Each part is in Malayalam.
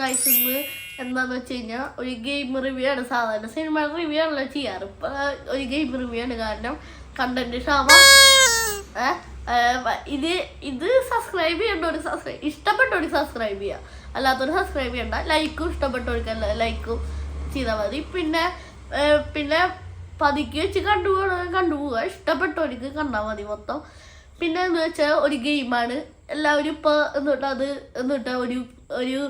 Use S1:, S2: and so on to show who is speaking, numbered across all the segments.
S1: ഗൈസ് ഇന്ന് എന്താന്ന് വെച്ച് കഴിഞ്ഞാൽ ഒരു ഗെയിം റിവ്യൂ ആണ്. സാധാരണ സിനിമ റിവ്യൂ ആണല്ലോ ചെയ്യാറ്. ഇപ്പൊ ഒരു ഗെയിം റിവ്യൂ ആണ്, കാരണം കണ്ടന്റ് ക്ഷാമം. ഇത് സബ്സ്ക്രൈബ് ചെയ്യേണ്ടവർ ഇഷ്ടപ്പെട്ടവർക്ക് സബ്സ്ക്രൈബ് ചെയ്യുക, അല്ലാത്തവർ സബ്സ്ക്രൈബ് ചെയ്യണ്ട. ലൈക്കും ഇഷ്ടപ്പെട്ടവർക്ക് ലൈക്കും ചെയ്താൽ മതി. പിന്നെ പതുക്കി വെച്ച് കണ്ടുപോവുക, ഇഷ്ടപ്പെട്ടവർക്ക് കണ്ടാൽ മതി മൊത്തം. പിന്നെ എന്ന് വെച്ചാൽ ഒരു ഗെയിമാണ്. എല്ലാവരും ഇപ്പോൾ എന്നിട്ട് ഒരു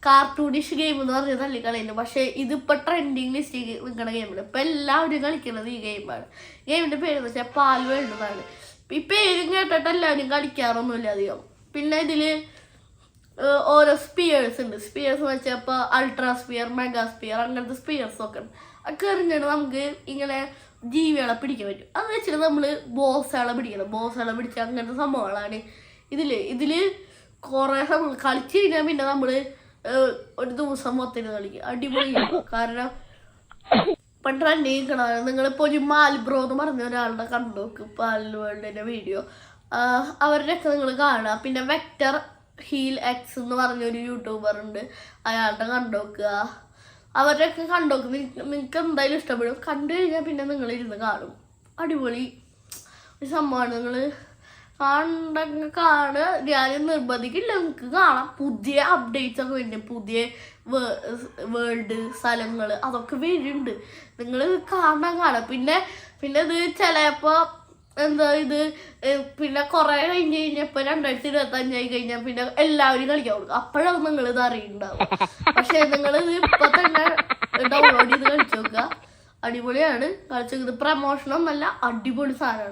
S1: കാർട്ടൂണിഷ് ഗെയിം എന്ന് പറഞ്ഞ് തള്ളിക്കളയുന്നു. പക്ഷേ ഇതിപ്പോൾ ട്രെൻഡിങ് ലിസ്റ്റ് നിൽക്കുന്ന ഗെയിമാണ്. ഇപ്പം എല്ലാവരും കളിക്കുന്നത് ഈ ഗെയിമാണ്. ഗെയിമിൻ്റെ പേരെന്ന് വെച്ചാൽ പാൽ വേൾഡ് എന്നാണ്. ഈ പേരും കേട്ടിട്ട് എല്ലാവരും കളിക്കാറൊന്നുമില്ല അധികം. പിന്നെ ഇതിൽ ഓരോ സ്പിയേഴ്സ് ഉണ്ട്. സ്പിയേഴ്സ് എന്ന് വെച്ചാൽ ഇപ്പോൾ അൾട്രാ സ്പിയർ, മെഗാ സ്പിയർ, അങ്ങനത്തെ സ്പിയേഴ്സൊക്കെ ഉണ്ട്. അതൊക്കെ എറിഞ്ഞിട്ട് നമുക്ക് ഇങ്ങനെ ജീവികളെ പിടിക്കാൻ പറ്റും. അത് വെച്ചിട്ട് നമ്മൾ ബോസുകളെ പിടിക്കണം. ബോസുകളെ പിടിച്ച അങ്ങനത്തെ സംഭവങ്ങളാണ് ഇതിൽ കുറേ സമയം കളിച്ച് കഴിഞ്ഞാൽ പിന്നെ നമ്മൾ ഒരു ദിവസം മൊത്തം കളിക്കും. അടിപൊളി. കാരണം ഇപ്പം ട്രെൻഡ് ചെയ്യിക്കണം. നിങ്ങളിപ്പോൾ ഒരു മാൽബ്രോ എന്ന് പറഞ്ഞ ഒരാളുടെ കണ്ടുനോക്ക്, പാൽ വേൾഡിൻ്റെ വീഡിയോ. അവരുടെയൊക്കെ നിങ്ങൾ കാണുക. പിന്നെ വെക്ടർ ഹീൽ എക്സ് എന്ന് പറഞ്ഞൊരു യൂട്യൂബർ ഉണ്ട്, അയാളുടെ കണ്ടുനോക്കുക. അവരുടെയൊക്കെ കണ്ടുനോക്ക്. നിങ്ങൾക്ക് എന്തായാലും ഇഷ്ടപ്പെടും. കണ്ടു കഴിഞ്ഞാൽ പിന്നെ നിങ്ങളിരുന്ന് കാണും. അടിപൊളി ഒരു സംഭവമാണ്. നിങ്ങൾ കാണുക. ഞാൻ നിർബന്ധിക്കില്ല, നിങ്ങൾക്ക് കാണാം. പുതിയ അപ്ഡേറ്റ്സ് ഒക്കെ വരുന്നുണ്ട്. പുതിയ വേൾഡ് സ്ഥലങ്ങൾ അതൊക്കെ വരുന്നുണ്ട്. നിങ്ങൾ കാണാം. പിന്നെ ഇത് ചിലപ്പോൾ പിന്നെ കുറേ കഴിഞ്ഞ് കഴിഞ്ഞപ്പോൾ 2025 കഴിഞ്ഞാൽ പിന്നെ എല്ലാവരും കളിക്കാൻ കൊടുക്കും. അപ്പോഴാണ് നിങ്ങളിത് അറിയുന്നുണ്ടാവും. പക്ഷേ നിങ്ങളിത് ഇപ്പം തന്നെ ഡൗൺലോഡ് ചെയ്ത് കളിച്ചു നോക്കുക. അടിപൊളിയാണ്. കളിച്ചു. ഇത് പ്രമോഷനൊന്നല്ല, അടിപൊളി സാധനമാണ്.